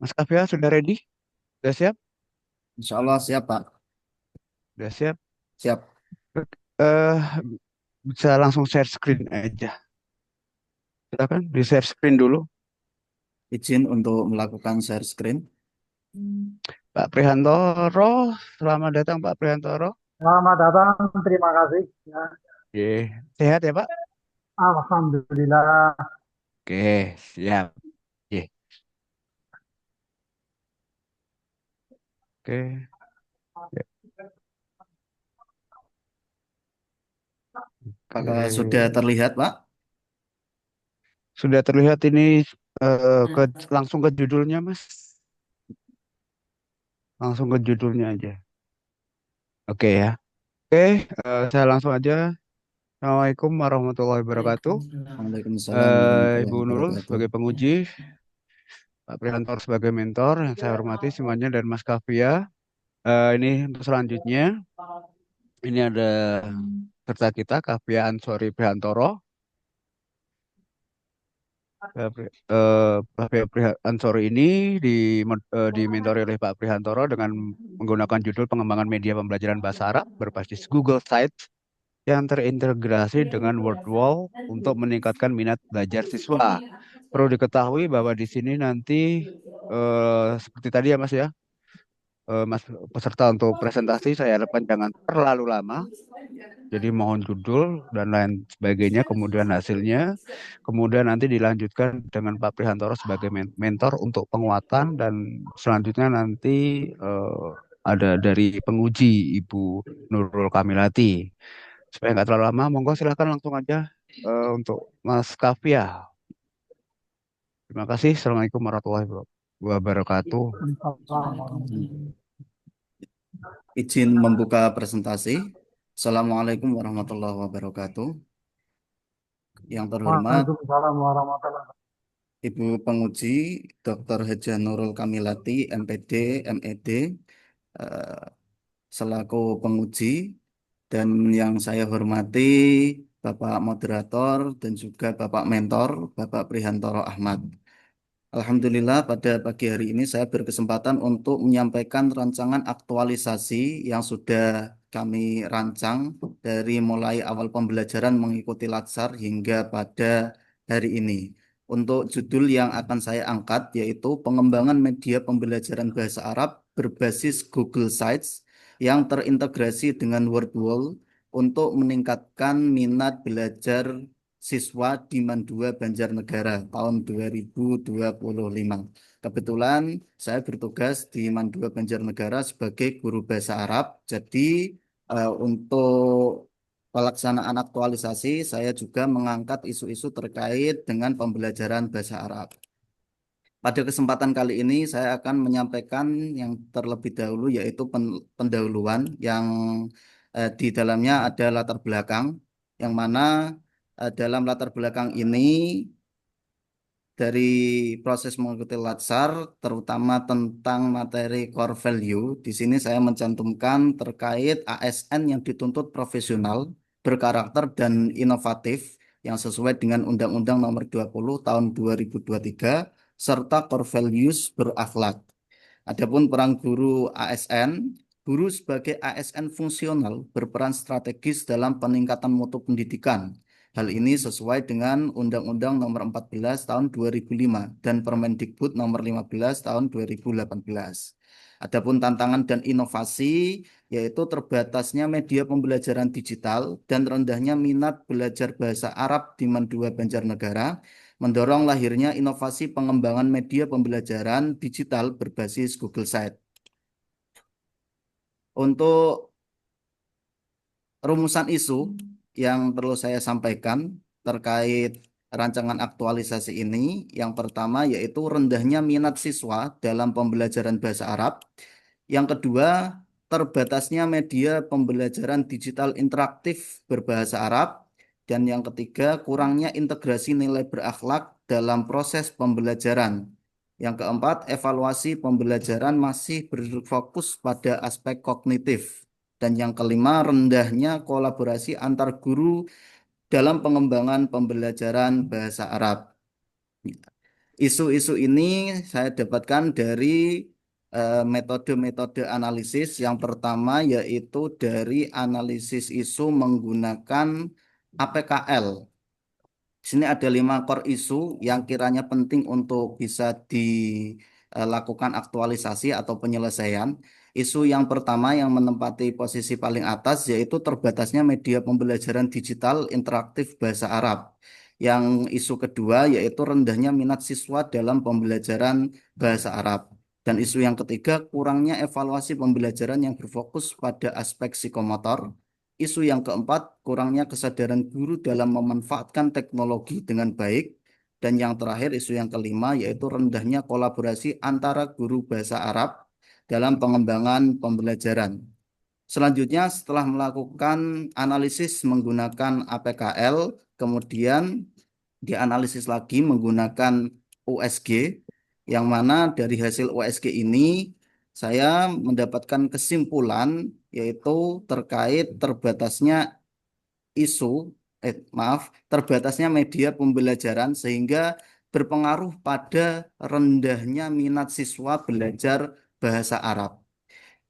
Mas Kavia sudah ready? Sudah siap? Insya Allah siap, Pak. Sudah siap? Siap. Eh, bisa langsung share screen aja. Silakan di share screen dulu. Izin untuk melakukan share screen. Pak Prihantoro, selamat datang Pak Prihantoro. Selamat datang, terima kasih. Ya, Oke, sehat ya Pak? Alhamdulillah. Oke, siap. Oke, oke. Apakah sudah Oke. terlihat, Pak? Sudah terlihat ini ke langsung ke judulnya Mas. Langsung ke judulnya aja. Oke ya. Oke, saya langsung aja. Assalamualaikum warahmatullahi wabarakatuh. Waalaikumsalam Ibu warahmatullahi Nurul wabarakatuh. sebagai penguji, Pak Prihantor sebagai mentor yang saya hormati semuanya dan Mas Kavia. Ini untuk selanjutnya, ini ada serta kita Kavia Ansori Prihantoro. Ansori ini dimentori oleh Pak Prihantoro dengan menggunakan judul pengembangan media pembelajaran bahasa Arab berbasis Google Sites yang terintegrasi dengan WordWall untuk meningkatkan minat belajar siswa. Perlu diketahui bahwa di sini nanti seperti tadi ya Mas ya, Mas peserta untuk presentasi saya harapkan jangan terlalu lama. Jadi mohon judul dan lain sebagainya, kemudian hasilnya, kemudian nanti dilanjutkan dengan Pak Prihantoro sebagai mentor untuk penguatan dan selanjutnya nanti eh, ada dari penguji Ibu Nurul Kamilati. Supaya nggak terlalu lama, monggo silahkan langsung aja untuk Mas Kavia. Terima kasih. Assalamualaikum warahmatullahi wabarakatuh. Izin membuka presentasi. Assalamualaikum warahmatullahi wabarakatuh. Yang terhormat, Waalaikumsalam warahmatullahi wabarakatuh. Ibu Penguji Dr. Heja Nurul Kamilati, MPD, MED, eh, selaku penguji, dan yang saya hormati Bapak Moderator dan juga Bapak Mentor, Bapak Prihantoro Ahmad. Alhamdulillah pada pagi hari ini saya berkesempatan untuk menyampaikan rancangan aktualisasi yang sudah kami rancang dari mulai awal pembelajaran mengikuti Latsar hingga pada hari ini. Untuk judul yang akan saya angkat yaitu pengembangan media pembelajaran bahasa Arab berbasis Google Sites yang terintegrasi dengan WordWall untuk meningkatkan minat belajar siswa di Mandua Banjarnegara tahun 2025. Kebetulan saya bertugas di Mandua Banjarnegara sebagai guru bahasa Arab. Jadi untuk pelaksanaan aktualisasi saya juga mengangkat isu-isu terkait dengan pembelajaran bahasa Arab. Pada kesempatan kali ini saya akan menyampaikan yang terlebih dahulu yaitu pendahuluan yang di dalamnya ada latar belakang yang mana dalam latar belakang ini dari proses mengikuti Latsar terutama tentang materi core value. Di sini saya mencantumkan terkait ASN yang dituntut profesional, berkarakter dan inovatif yang sesuai dengan Undang-Undang Nomor 20 Tahun 2023 serta core values berakhlak. Adapun peran guru ASN, guru sebagai ASN fungsional berperan strategis dalam peningkatan mutu pendidikan. Hal ini sesuai dengan Undang-Undang Nomor 14 Tahun 2005 dan Permendikbud Nomor 15 Tahun 2018. Adapun tantangan dan inovasi yaitu terbatasnya media pembelajaran digital dan rendahnya minat belajar bahasa Arab di Mandua Banjarnegara mendorong lahirnya inovasi pengembangan media pembelajaran digital berbasis Google Site. Untuk rumusan isu yang perlu saya sampaikan terkait rancangan aktualisasi ini, yang pertama yaitu rendahnya minat siswa dalam pembelajaran bahasa Arab. Yang kedua, terbatasnya media pembelajaran digital interaktif berbahasa Arab. Dan yang ketiga, kurangnya integrasi nilai berakhlak dalam proses pembelajaran. Yang keempat, evaluasi pembelajaran masih berfokus pada aspek kognitif. Dan yang kelima, rendahnya kolaborasi antar guru dalam pengembangan pembelajaran bahasa Arab. Isu-isu ini saya dapatkan dari metode-metode analisis. Yang pertama yaitu dari analisis isu menggunakan APKL. Di sini ada 5 core isu yang kiranya penting untuk bisa dilakukan aktualisasi atau penyelesaian. Isu yang pertama yang menempati posisi paling atas yaitu terbatasnya media pembelajaran digital interaktif bahasa Arab. Yang isu kedua yaitu rendahnya minat siswa dalam pembelajaran bahasa Arab. Dan isu yang ketiga kurangnya evaluasi pembelajaran yang berfokus pada aspek psikomotor. Isu yang keempat, kurangnya kesadaran guru dalam memanfaatkan teknologi dengan baik. Dan yang terakhir, isu yang kelima, yaitu rendahnya kolaborasi antara guru bahasa Arab dalam pengembangan pembelajaran. Selanjutnya, setelah melakukan analisis menggunakan APKL, kemudian dianalisis lagi menggunakan USG, yang mana dari hasil USG ini saya mendapatkan kesimpulan yaitu terkait terbatasnya isu, maaf, terbatasnya media pembelajaran sehingga berpengaruh pada rendahnya minat siswa belajar bahasa Arab.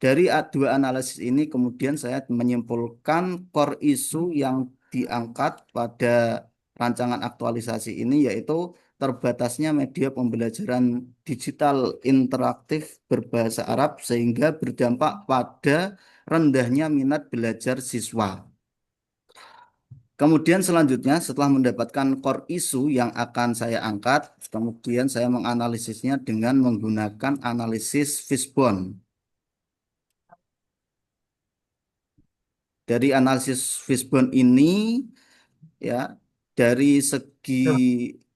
Dari dua analisis ini kemudian saya menyimpulkan core isu yang diangkat pada rancangan aktualisasi ini yaitu terbatasnya media pembelajaran digital interaktif berbahasa Arab sehingga berdampak pada rendahnya minat belajar siswa. Kemudian selanjutnya setelah mendapatkan core isu yang akan saya angkat, kemudian saya menganalisisnya dengan menggunakan analisis Fishbone. Dari analisis Fishbone ini ya dari segi Ya,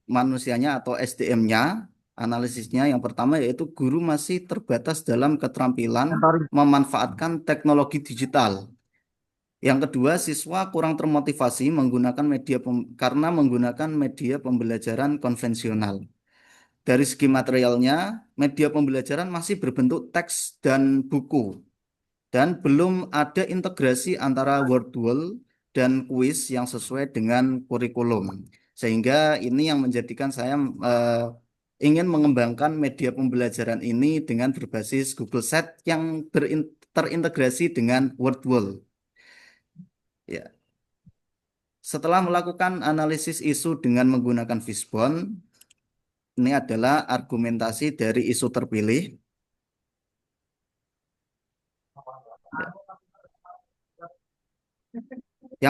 manusianya atau SDM-nya, analisisnya yang pertama yaitu guru masih terbatas dalam keterampilan mentoring. memanfaatkan teknologi digital. Yang kedua, siswa kurang termotivasi menggunakan karena menggunakan media pembelajaran konvensional. Dari segi materialnya, media pembelajaran masih berbentuk teks dan buku dan belum ada integrasi antara Wordwall dan kuis yang sesuai dengan kurikulum. Sehingga ini yang menjadikan saya ingin mengembangkan media pembelajaran ini dengan berbasis Google Set yang terintegrasi dengan Wordwall. Ya. Setelah melakukan analisis isu dengan menggunakan Fishbone, ini adalah argumentasi dari isu terpilih. Ya.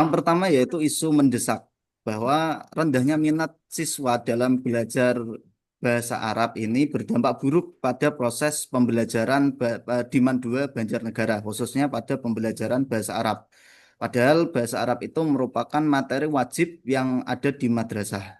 Yang pertama yaitu isu mendesak bahwa rendahnya minat siswa dalam belajar bahasa Arab ini berdampak buruk pada proses pembelajaran di Mandua Banjarnegara, khususnya pada pembelajaran bahasa Arab. Padahal bahasa Arab itu merupakan materi wajib yang ada di madrasah.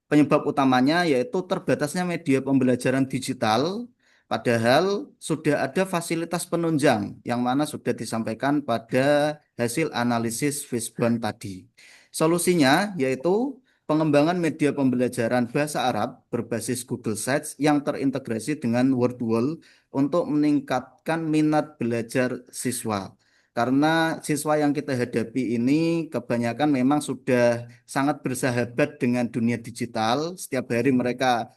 Penyebab utamanya yaitu terbatasnya media pembelajaran digital, padahal sudah ada fasilitas penunjang yang mana sudah disampaikan pada hasil analisis Fishbone tadi. Solusinya yaitu pengembangan media pembelajaran bahasa Arab berbasis Google Sites yang terintegrasi dengan Wordwall untuk meningkatkan minat belajar siswa. Karena siswa yang kita hadapi ini kebanyakan memang sudah sangat bersahabat dengan dunia digital. Setiap hari mereka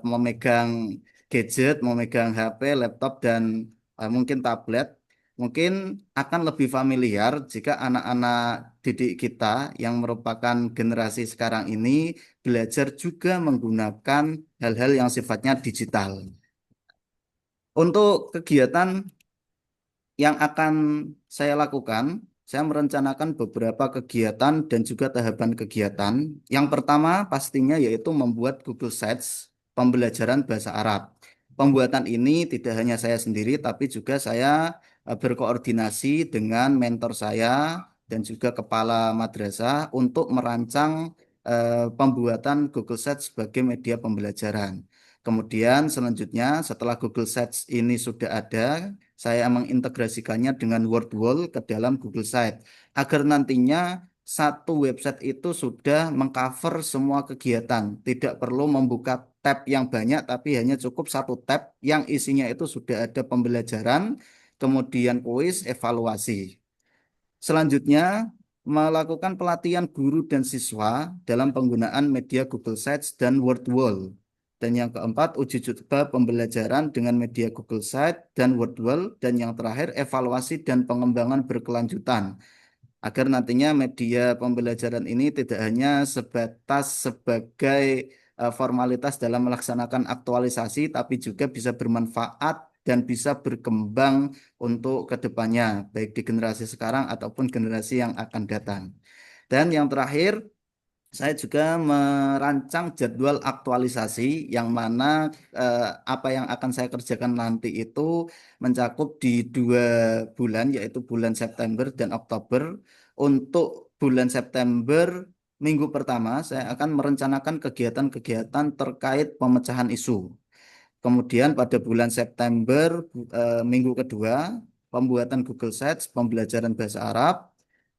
memegang gadget, memegang HP, laptop, dan mungkin tablet. Mungkin akan lebih familiar jika anak-anak didik kita yang merupakan generasi sekarang ini belajar juga menggunakan hal-hal yang sifatnya digital. Untuk kegiatan yang akan saya lakukan, saya merencanakan beberapa kegiatan dan juga tahapan kegiatan. Yang pertama pastinya yaitu membuat Google Sites pembelajaran bahasa Arab. Pembuatan ini tidak hanya saya sendiri, tapi juga saya berkoordinasi dengan mentor saya dan juga kepala madrasah untuk merancang pembuatan Google Sites sebagai media pembelajaran. Kemudian selanjutnya setelah Google Sites ini sudah ada, saya mengintegrasikannya dengan Wordwall ke dalam Google Site agar nantinya satu website itu sudah mengcover semua kegiatan, tidak perlu membuka tab yang banyak, tapi hanya cukup satu tab yang isinya itu sudah ada pembelajaran, kemudian kuis, evaluasi. Selanjutnya, melakukan pelatihan guru dan siswa dalam penggunaan media Google Sites dan Wordwall. Dan yang keempat, uji coba pembelajaran dengan media Google Sites dan Wordwall. Dan yang terakhir, evaluasi dan pengembangan berkelanjutan. Agar nantinya media pembelajaran ini tidak hanya sebatas sebagai formalitas dalam melaksanakan aktualisasi, tapi juga bisa bermanfaat dan bisa berkembang untuk kedepannya, baik di generasi sekarang ataupun generasi yang akan datang. Dan yang terakhir, saya juga merancang jadwal aktualisasi yang mana apa yang akan saya kerjakan nanti itu mencakup di 2 bulan, yaitu bulan September dan Oktober. Untuk bulan September, minggu pertama, saya akan merencanakan kegiatan-kegiatan terkait pemecahan isu. Kemudian pada bulan September, minggu kedua, pembuatan Google Sites, pembelajaran bahasa Arab.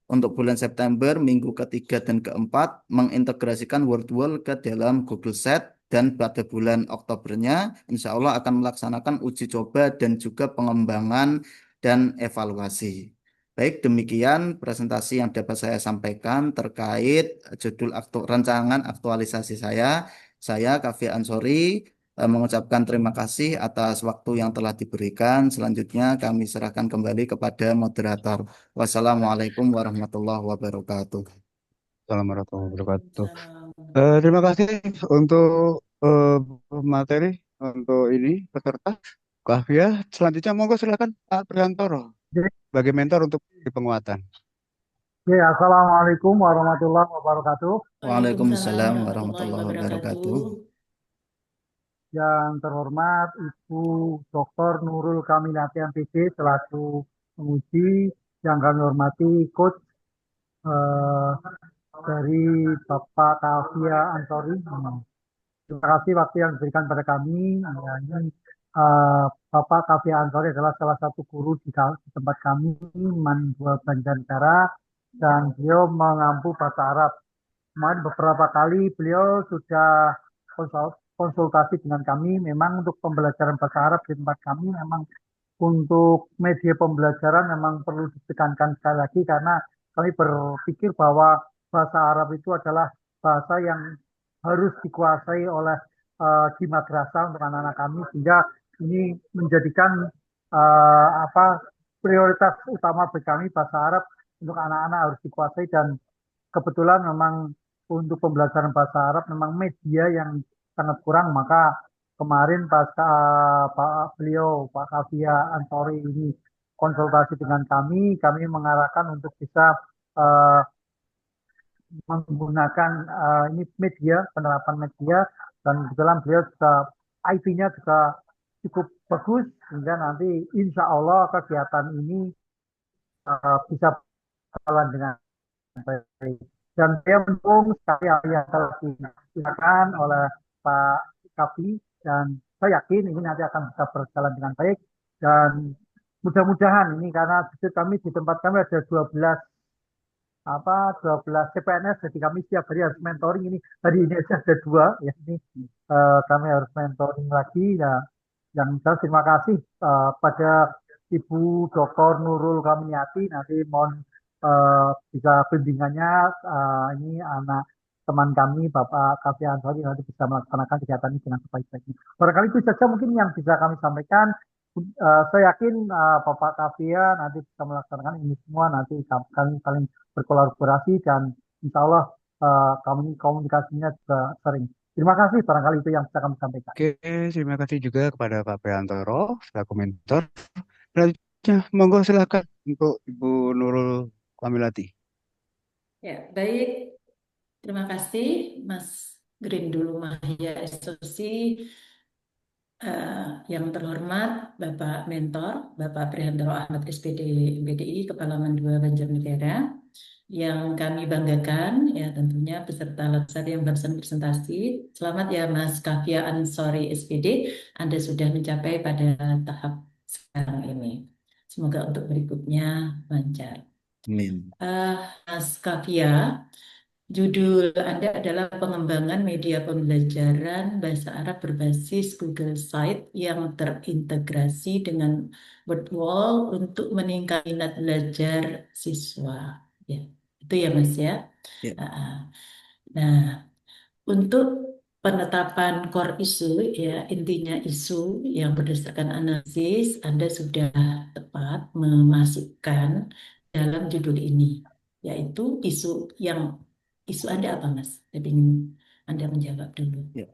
Untuk bulan September, minggu ketiga dan keempat, mengintegrasikan WordWall ke dalam Google Set. Dan pada bulan Oktobernya, insya Allah akan melaksanakan uji coba dan juga pengembangan dan evaluasi. Baik, demikian presentasi yang dapat saya sampaikan terkait judul rancangan aktualisasi saya. Saya, Kaffi Ansori, mengucapkan terima kasih atas waktu yang telah diberikan. Selanjutnya kami serahkan kembali kepada moderator. Wassalamualaikum warahmatullahi wabarakatuh. Assalamualaikum warahmatullahi wabarakatuh. Waalaikumsalam. Terima kasih untuk eh, materi untuk ini peserta. Kahvia, selanjutnya monggo silakan Pak Priantoro sebagai mentor untuk di penguatan. Ya, Assalamualaikum warahmatullahi wabarakatuh. Waalaikumsalam Waalaikumsalam warahmatullahi warahmatullahi wabarakatuh. wabarakatuh. Yang terhormat Ibu Dr. Nurul Kamilati MPD selaku penguji, yang kami hormati Coach eh, dari Bapak Kavia Ansori. Terima kasih waktu yang diberikan pada kami. Ya, ini Bapak Kavia Ansori adalah salah satu guru di tempat kami, Mandua Banjarnegara, dan beliau mengampu bahasa Arab. Kemarin beberapa kali beliau sudah konsultasi dengan kami. Memang untuk pembelajaran bahasa Arab di tempat kami memang untuk media pembelajaran memang perlu ditekankan sekali lagi karena kami berpikir bahwa bahasa Arab itu adalah bahasa yang harus dikuasai oleh di madrasah untuk anak-anak kami sehingga ini menjadikan prioritas utama bagi kami bahasa Arab untuk anak-anak harus dikuasai dan kebetulan memang untuk pembelajaran bahasa Arab memang media yang sangat kurang maka kemarin pas beliau Pak Kavia Ansori ini konsultasi dengan kami mengarahkan untuk bisa eh, menggunakan ini media, penerapan media dan kebetulan beliau juga IT-nya juga cukup bagus sehingga nanti insya Allah kegiatan ini bisa berjalan dengan baik. Dan saya mendukung sekali apa yang telah dilakukan oleh Pak Kavi dan saya yakin ini nanti akan bisa berjalan dengan baik dan mudah-mudahan ini karena kami di tempat kami ada 12 CPNS jadi kami setiap hari harus mentoring ini hari ini saja ada 2 ya ini kami harus mentoring lagi ya yang saya terima kasih pada Ibu Dr. Nurul Kaminiati nanti mohon bisa bimbingannya ini anak teman kami Bapak Kavi Ansori nanti bisa melaksanakan kegiatan ini dengan sebaik-baiknya. Barangkali itu saja mungkin yang bisa kami sampaikan. Saya yakin Bapak Kavia nanti bisa melaksanakan ini semua nanti kami saling berkolaborasi dan insya Allah kami komunikasinya juga sering. Terima kasih barangkali itu yang bisa kami sampaikan. Oke, terima kasih juga kepada Pak Priantoro selaku mentor. Selanjutnya, monggo silakan untuk Ibu Nurul Kamilati. Ya, baik. Terima kasih Mas Grindul Mahya SOC. Yang terhormat Bapak Mentor, Bapak Priantoro Ahmad SPD BDI, Kepala Mandua Banjarnegara. Yang kami banggakan, ya tentunya peserta latsar yang barusan presentasi. Selamat ya Mas Kavia Ansori SPD, Anda sudah mencapai pada tahap sekarang ini. Semoga untuk berikutnya lancar. Amin. Mas Kavia, judul Anda adalah pengembangan media pembelajaran bahasa Arab berbasis Google Site yang terintegrasi dengan WordWall untuk meningkatkan minat belajar siswa. Ya, itu ya Mas ya. Ya. Nah, untuk penetapan core isu, ya intinya isu yang berdasarkan analisis, Anda sudah tepat memasukkan dalam judul ini, yaitu yang isu Anda apa, Mas? Saya ingin Anda menjawab dulu. Ya.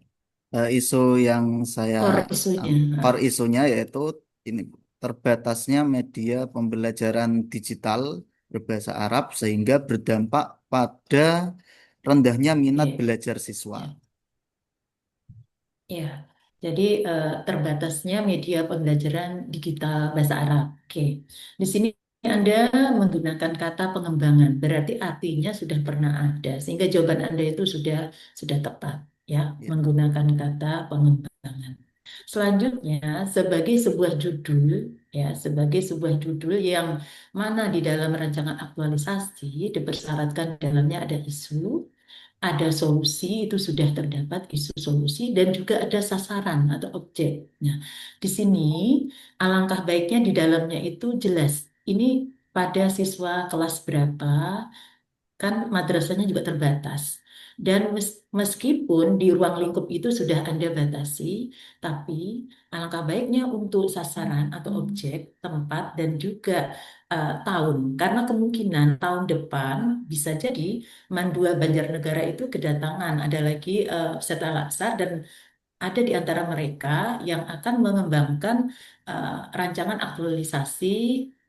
Isu yang saya Core isunya. core isunya yaitu ini terbatasnya media pembelajaran digital berbahasa Arab sehingga berdampak pada rendahnya minat Oke, belajar siswa. ya. Ya, jadi terbatasnya media pembelajaran digital bahasa Arab. Oke, di sini Anda menggunakan kata pengembangan, berarti artinya sudah pernah ada, sehingga jawaban Anda itu sudah tepat, ya, Ya. menggunakan kata pengembangan. Selanjutnya, sebagai sebuah judul, ya, sebagai sebuah judul yang mana di dalam rancangan aktualisasi dipersyaratkan dalamnya ada isu, ada solusi, itu sudah terdapat isu solusi dan juga ada sasaran atau objek. Nah, di sini alangkah baiknya di dalamnya itu jelas. Ini pada siswa kelas berapa, kan madrasahnya juga terbatas. Dan meskipun di ruang lingkup itu sudah Anda batasi, tapi alangkah baiknya untuk sasaran atau objek, tempat, dan juga tahun. Karena kemungkinan tahun depan bisa jadi Mandua Banjarnegara itu kedatangan, ada lagi peserta laksar dan ada di antara mereka yang akan mengembangkan rancangan aktualisasi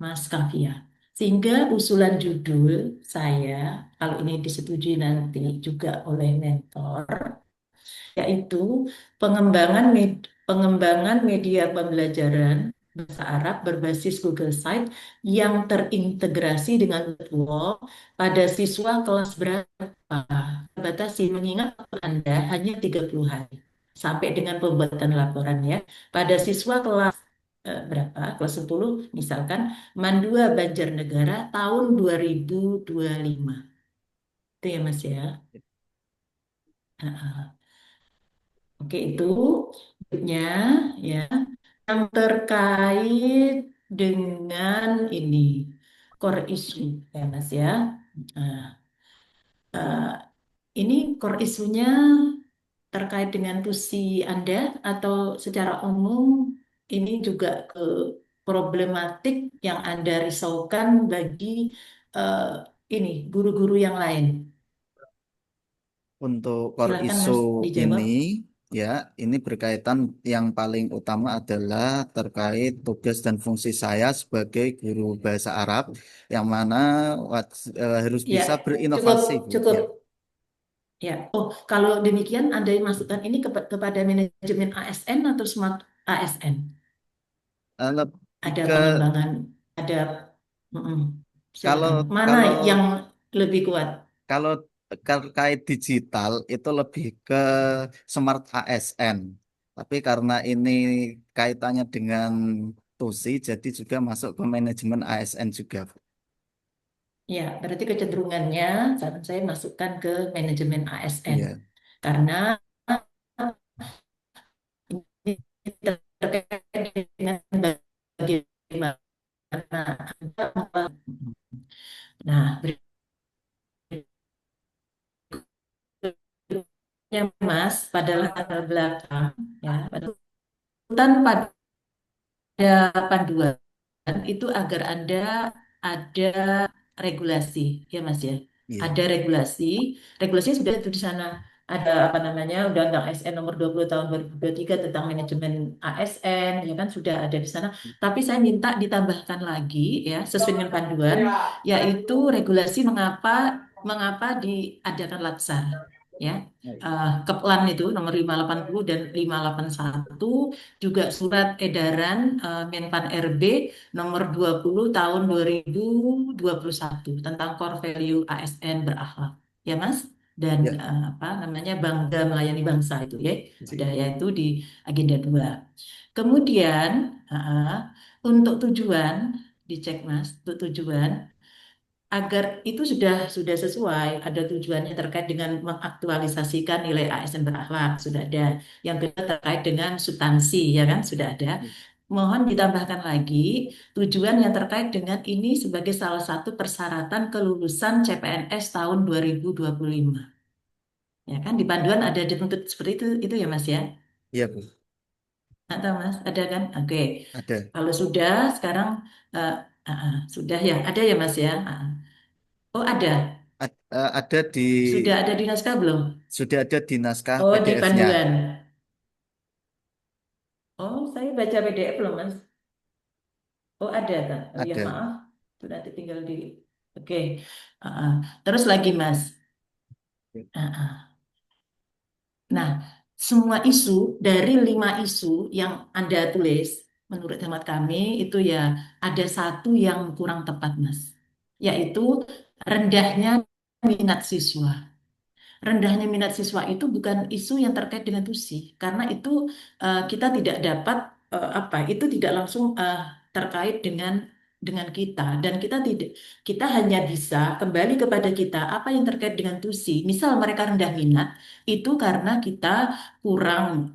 Mas Kavia. Sehingga usulan judul saya, kalau ini disetujui nanti juga oleh mentor, yaitu pengembangan media pembelajaran bahasa Arab berbasis Google Site yang terintegrasi dengan Wall pada siswa kelas berapa? Batasi mengingat Anda hanya 30 hari sampai dengan pembuatan laporan ya. Pada siswa kelas berapa? Kelas 10 misalkan Mandua Banjarnegara tahun 2025. Itu ya Mas ya. Nah, oke, itu berikutnya ya yang terkait dengan ini core issue ya Mas ya. Nah, eh, ini core isunya terkait dengan tusi Anda atau secara umum ini juga ke problematik yang Anda risaukan bagi eh, ini guru-guru yang lain. Untuk core Silakan isu Mas ini, dijawab. ya, ini berkaitan yang paling utama adalah terkait tugas dan fungsi saya sebagai guru bahasa Arab, yang mana harus Ya, bisa cukup berinovasi, Bu. cukup. Ya. Ya, oh kalau demikian Anda masukkan ini kepada manajemen ASN atau smart ASN? Lebih Ada ke pengembangan, ada, mm-mm. kalau Silakan. Mana kalau yang lebih kuat? kalau terkait digital itu lebih ke smart ASN. Tapi karena ini kaitannya dengan TUSI, jadi juga masuk ke manajemen ASN juga, Bu. Ya, berarti kecenderungannya saran saya masukkan ke manajemen ASN Iya. karena ini terkait dengan bagaimana Anda. Nah, berikutnya Mas, pada latar belakang ya, pada panduan itu agar ada regulasi, ya Mas ya. Iya. Ada regulasi sudah itu di sana. Ada apa namanya Undang-Undang ASN nomor 20 tahun 2023 tentang manajemen ASN, ya kan sudah ada di sana. Tapi saya minta ditambahkan lagi ya sesuai dengan panduan, yaitu regulasi mengapa mengapa diadakan latsar, ya. Keplan itu nomor 580 dan 581 juga surat edaran Menpan RB nomor 20 tahun 2021 tentang core value ASN berakhlak. Ya, Mas? Dan Ya. apa namanya bangga melayani bangsa itu ya. Sudah Baik. yaitu di agenda 2. Kemudian untuk tujuan dicek Mas, untuk tujuan agar itu sudah sesuai, ada tujuannya terkait dengan mengaktualisasikan nilai ASN berakhlak, sudah ada. Yang kedua terkait dengan substansi, ya kan, sudah ada. Mohon ditambahkan lagi tujuan yang terkait dengan ini sebagai salah satu persyaratan kelulusan CPNS tahun 2025. Ya kan di panduan ada dituntut seperti itu ya Mas ya. Iya, Bu. Atau Mas ada kan? Oke. Ada. Kalau sudah sekarang eh, sudah ya, ada ya Mas ya. Oh ada, Ada di sudah ada di naskah belum? sudah ada di naskah Oh di PDF-nya. panduan. Oh saya baca PDF belum Mas? Oh ada kan? Oh ya Ada. maaf, itu nanti tinggal di. Oke. Ah, ah. Terus lagi Mas. Ah, ah. Nah, semua isu dari 5 isu yang Anda tulis, menurut hemat kami itu ya ada satu yang kurang tepat, Mas, yaitu rendahnya minat siswa. Rendahnya minat siswa itu bukan isu yang terkait dengan TUSI, karena itu kita tidak dapat itu tidak langsung terkait dengan kita dan kita hanya bisa kembali kepada kita apa yang terkait dengan TUSI. Misal mereka rendah minat itu karena kita kurang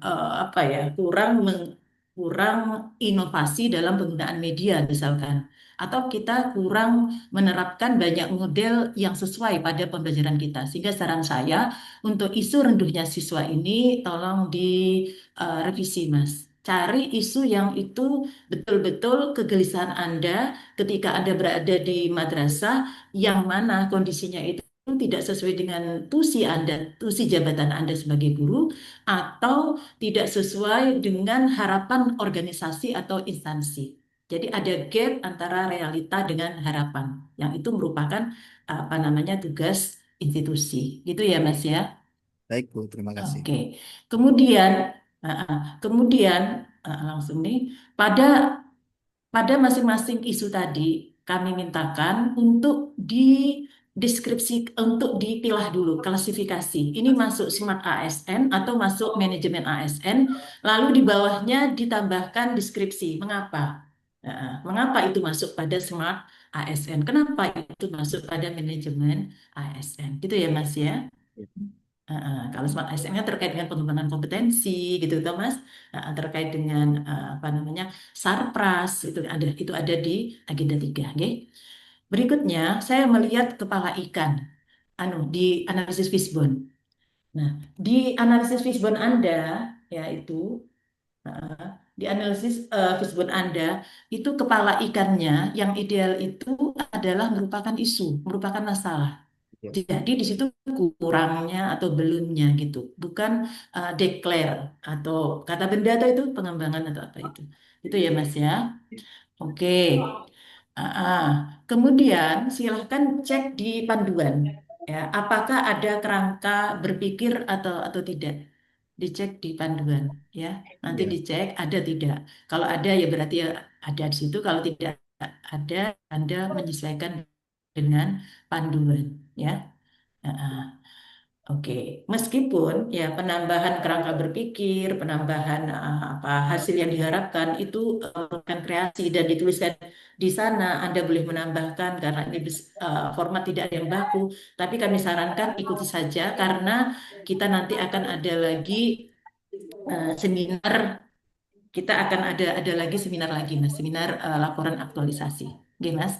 kurang inovasi dalam penggunaan media misalkan, atau kita kurang menerapkan banyak model yang sesuai pada pembelajaran kita. Sehingga saran saya untuk isu renduhnya siswa ini tolong direvisi, Mas. Cari isu yang itu betul-betul kegelisahan Anda ketika Anda berada di madrasah yang mana kondisinya itu tidak sesuai dengan tusi Anda, tusi jabatan Anda sebagai guru, atau tidak sesuai dengan harapan organisasi atau instansi. Jadi ada gap antara realita dengan harapan, yang itu merupakan apa namanya tugas institusi. Gitu ya, Mas ya. Baik, Bu. Terima kasih. Oke. Kemudian kemudian langsung nih pada pada masing-masing isu tadi kami mintakan untuk untuk dipilah dulu klasifikasi. Ini masuk Smart ASN atau masuk manajemen ASN, lalu di bawahnya ditambahkan deskripsi. Mengapa? Mengapa itu masuk pada Smart ASN? Kenapa itu masuk pada manajemen ASN? Gitu ya, Mas ya. Kalau Smart ASN kan terkait dengan pengembangan kompetensi gitu toh Mas. Terkait dengan apa namanya sarpras itu ada di agenda 3. Nggih. Berikutnya saya melihat kepala ikan di analisis fishbone. Nah, di analisis fishbone Anda yaitu di analisis fishbone Anda itu kepala ikannya yang ideal itu adalah merupakan isu, merupakan masalah. Ya. Jadi di situ kurangnya atau belumnya gitu, bukan declare atau kata benda atau itu pengembangan atau apa itu. Itu ya Mas ya. Oke. Ah. Kemudian silahkan cek di panduan ya, apakah ada kerangka berpikir atau tidak. Dicek di panduan ya. Nanti Ya. dicek ada tidak. Kalau ada ya berarti ya ada di situ. Kalau tidak ada, Anda menyesuaikan dengan panduan ya. Ah. Oke, meskipun ya penambahan kerangka berpikir, penambahan apa hasil yang diharapkan itu merupakan kreasi dan dituliskan di sana, Anda boleh menambahkan karena ini format tidak ada yang baku, tapi kami sarankan ikuti saja karena kita nanti akan ada lagi seminar, kita akan ada lagi seminar lagi, Mas, seminar laporan aktualisasi. Oke, Mas.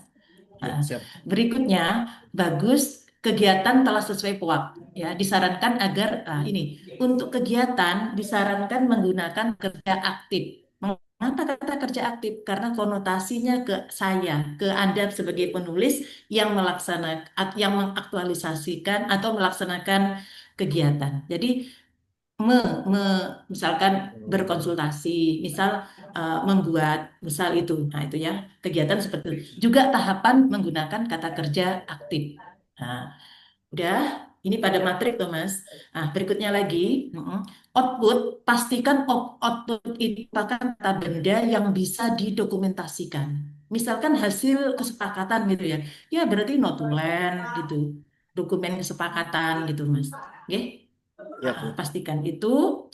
Ya, Nah, siap. berikutnya, bagus kegiatan telah sesuai PUAK. Ya, disarankan agar ini untuk kegiatan disarankan menggunakan kerja aktif. Mengapa kata kerja aktif? Karena konotasinya ke saya, ke Anda sebagai penulis yang yang mengaktualisasikan atau melaksanakan kegiatan. Jadi misalkan berkonsultasi, misal membuat, misal itu, nah itu ya kegiatan seperti itu. Juga tahapan menggunakan kata kerja aktif. Nah, udah, ini pada matrik tuh Mas. Nah, berikutnya lagi, output, pastikan output itu merupakan kata benda yang bisa didokumentasikan. Misalkan hasil kesepakatan gitu ya, ya berarti notulen gitu, dokumen kesepakatan gitu Mas. Oke? Ya, Bu. Pastikan itu.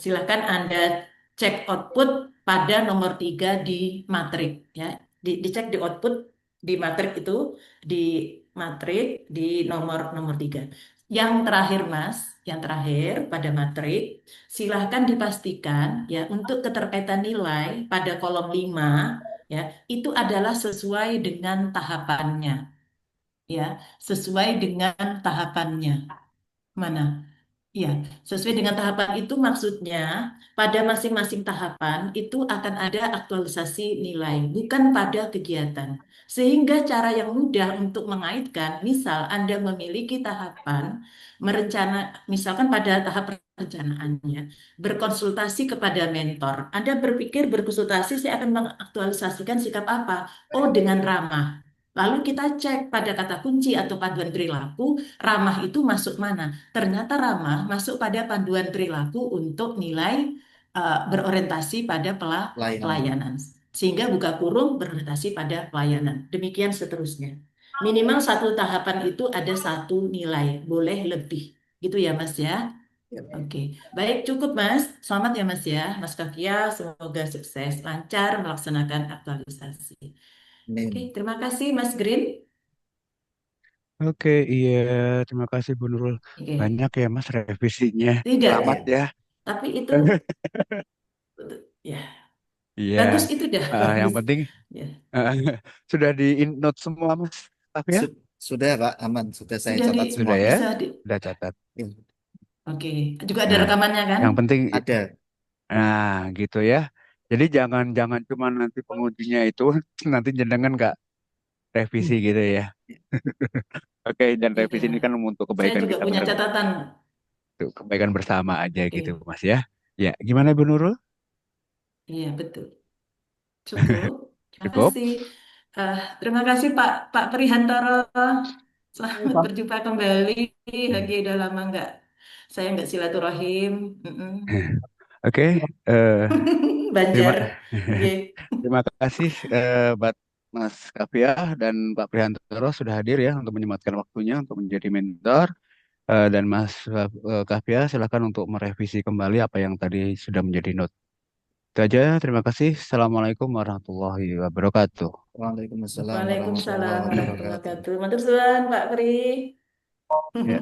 Silakan Anda cek output pada nomor 3 di matrik ya. Dicek di output di matrik itu, di matrik di nomor nomor 3. Yang terakhir Mas, yang terakhir pada matrik, silahkan dipastikan ya untuk keterkaitan nilai pada kolom 5 ya, itu adalah sesuai dengan tahapannya ya, sesuai dengan tahapannya. Mana? Ya, sesuai dengan tahapan itu maksudnya pada masing-masing tahapan itu akan ada aktualisasi nilai, bukan pada kegiatan. Sehingga cara yang mudah untuk mengaitkan, misal Anda memiliki tahapan merencana, misalkan pada tahap perencanaannya, berkonsultasi kepada mentor. Anda berpikir berkonsultasi, saya akan mengaktualisasikan sikap apa? Oh, dengan ramah. Lalu kita cek pada kata kunci atau paduan perilaku, ramah itu masuk mana? Ternyata ramah masuk pada panduan perilaku untuk nilai berorientasi pada Pelayanan. pelayanan. Sehingga buka kurung berorientasi pada pelayanan. Demikian seterusnya. Minimal satu tahapan itu ada satu nilai, boleh lebih. Gitu ya Mas ya. Ya, Oke, baik cukup Mas. Selamat ya Mas ya. Mas Kavia, semoga sukses, lancar melaksanakan aktualisasi. Oke, amin. terima kasih Mas Green. Oke, iya, terima kasih Bu Nurul. Oke, Banyak ya Mas revisinya. tidak ya. Selamat ya. Tapi itu ya Iya, bagus itu dah yang bagus. penting Ya, eh, sudah di note semua Mas. Tapi ya, Sudah Pak, aman. Sudah saya sudah catat semua. sudah ya, bisa di. sudah catat. Ya, Oke, juga ada Nah, rekamannya kan? yang penting, ada. nah gitu ya. Jadi jangan jangan cuma nanti pengujinya itu nanti jenengan nggak revisi gitu ya. Oke, dan revisi ini Tidak. kan untuk Saya kebaikan juga kita punya benar, catatan. untuk kebaikan bersama aja gitu Oke, Mas ya. Ya, gimana Bu Nurul? iya betul. Cukup. Terima Cukup? kasih. Terima kasih Pak Prihantoro. Selamat Pak. berjumpa kembali. Lagi Hmm. udah lama saya nggak silaturahim. Mm-mm. Oke, eh, terima Banjar. Oke. terima kasih buat Mas Kavia dan Pak Prihantoro sudah hadir ya untuk menyempatkan waktunya untuk menjadi mentor. Dan Mas Kavia silakan untuk merevisi kembali apa yang tadi sudah menjadi note. Itu aja, terima kasih. Assalamualaikum warahmatullahi wabarakatuh. Waalaikumsalam Waalaikumsalam warahmatullahi warahmatullahi wabarakatuh. wabarakatuh. Matur suwun Pak Pri. Ya.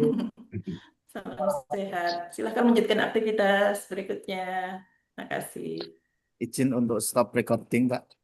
Salam sehat. Silahkan melanjutkan aktivitas berikutnya. Terima kasih. Izin untuk stop recording, Pak.